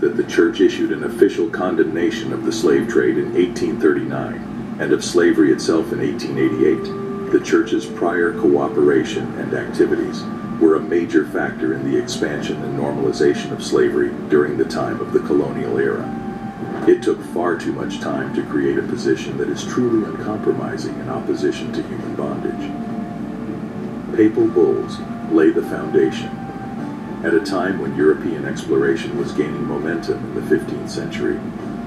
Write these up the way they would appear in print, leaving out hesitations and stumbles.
that the church issued an official condemnation of the slave trade in 1839 and of slavery itself in 1888, the church's prior cooperation and activities were a major factor in the expansion and normalization of slavery during the time of the colonial era. It took far too much time to create a position that is truly uncompromising in opposition to human bondage. Papal bulls lay the foundation. At a time when European exploration was gaining momentum in the 15th century,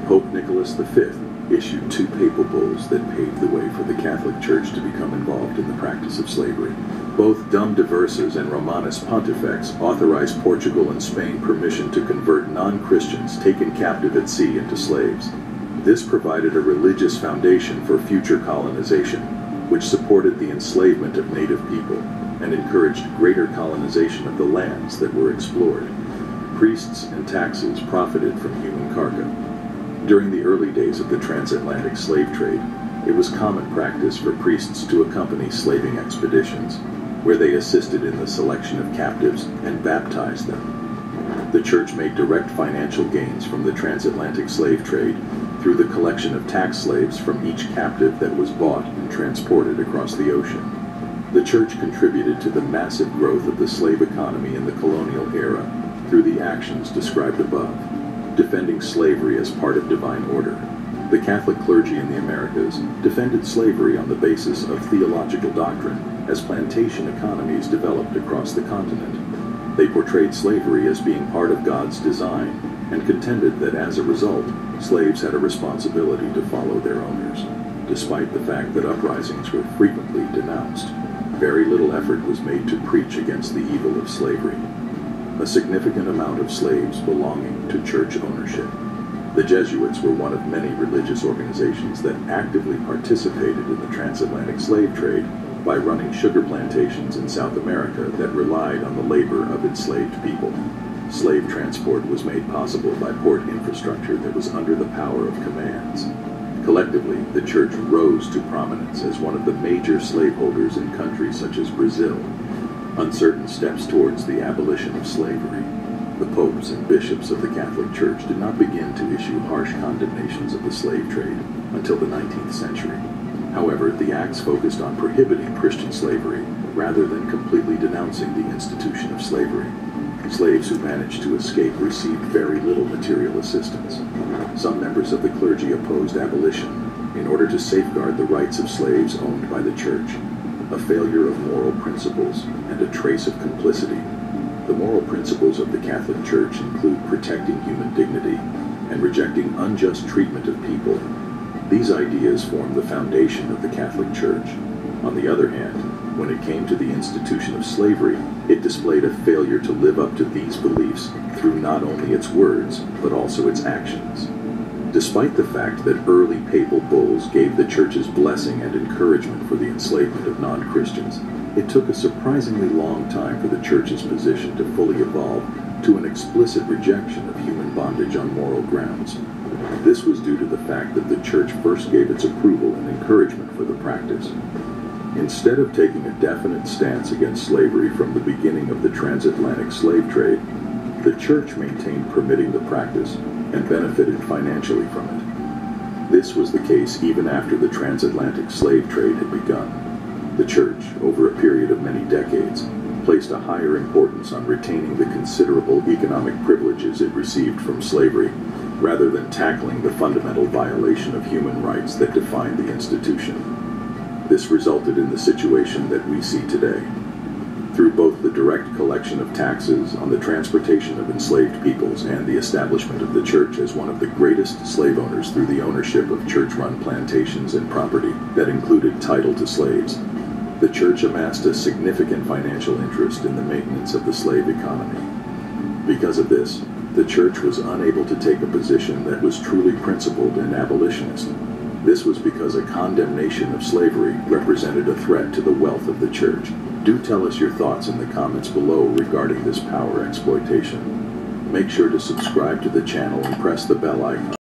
Pope Nicholas V issued 2 papal bulls that paved the way for the Catholic Church to become involved in the practice of slavery. Both Dum Diversas and Romanus Pontifex authorized Portugal and Spain permission to convert non-Christians taken captive at sea into slaves. This provided a religious foundation for future colonization, which supported the enslavement of native people and encouraged greater colonization of the lands that were explored. Priests and taxes profited from human cargo. During the early days of the transatlantic slave trade, it was common practice for priests to accompany slaving expeditions, where they assisted in the selection of captives and baptized them. The church made direct financial gains from the transatlantic slave trade through the collection of tax slaves from each captive that was bought and transported across the ocean. The church contributed to the massive growth of the slave economy in the colonial era through the actions described above, defending slavery as part of divine order. The Catholic clergy in the Americas defended slavery on the basis of theological doctrine as plantation economies developed across the continent. They portrayed slavery as being part of God's design and contended that as a result, slaves had a responsibility to follow their owners. Despite the fact that uprisings were frequently denounced, very little effort was made to preach against the evil of slavery. A significant amount of slaves belonging to church ownership. The Jesuits were one of many religious organizations that actively participated in the transatlantic slave trade by running sugar plantations in South America that relied on the labor of enslaved people. Slave transport was made possible by port infrastructure that was under the power of commands. Collectively, the church rose to prominence as one of the major slaveholders in countries such as Brazil. Uncertain steps towards the abolition of slavery. The popes and bishops of the Catholic Church did not begin to issue harsh condemnations of the slave trade until the 19th century. However, the acts focused on prohibiting Christian slavery rather than completely denouncing the institution of slavery. Slaves who managed to escape received very little material assistance. Some members of the clergy opposed abolition in order to safeguard the rights of slaves owned by the church, a failure of moral principles and a trace of complicity. The moral principles of the Catholic Church include protecting human dignity and rejecting unjust treatment of people. These ideas form the foundation of the Catholic Church. On the other hand, when it came to the institution of slavery, it displayed a failure to live up to these beliefs through not only its words, but also its actions. Despite the fact that early papal bulls gave the church's blessing and encouragement for the enslavement of non-Christians, it took a surprisingly long time for the church's position to fully evolve to an explicit rejection of human bondage on moral grounds. This was due to the fact that the church first gave its approval and encouragement for the practice. Instead of taking a definite stance against slavery from the beginning of the transatlantic slave trade, the church maintained permitting the practice and benefited financially from it. This was the case even after the transatlantic slave trade had begun. The church, over a period of many decades, placed a higher importance on retaining the considerable economic privileges it received from slavery, rather than tackling the fundamental violation of human rights that defined the institution. This resulted in the situation that we see today. Through both the direct collection of taxes on the transportation of enslaved peoples and the establishment of the church as one of the greatest slave owners through the ownership of church-run plantations and property that included title to slaves, the church amassed a significant financial interest in the maintenance of the slave economy. Because of this, the church was unable to take a position that was truly principled and abolitionist. This was because a condemnation of slavery represented a threat to the wealth of the church. Do tell us your thoughts in the comments below regarding this power exploitation. Make sure to subscribe to the channel and press the bell icon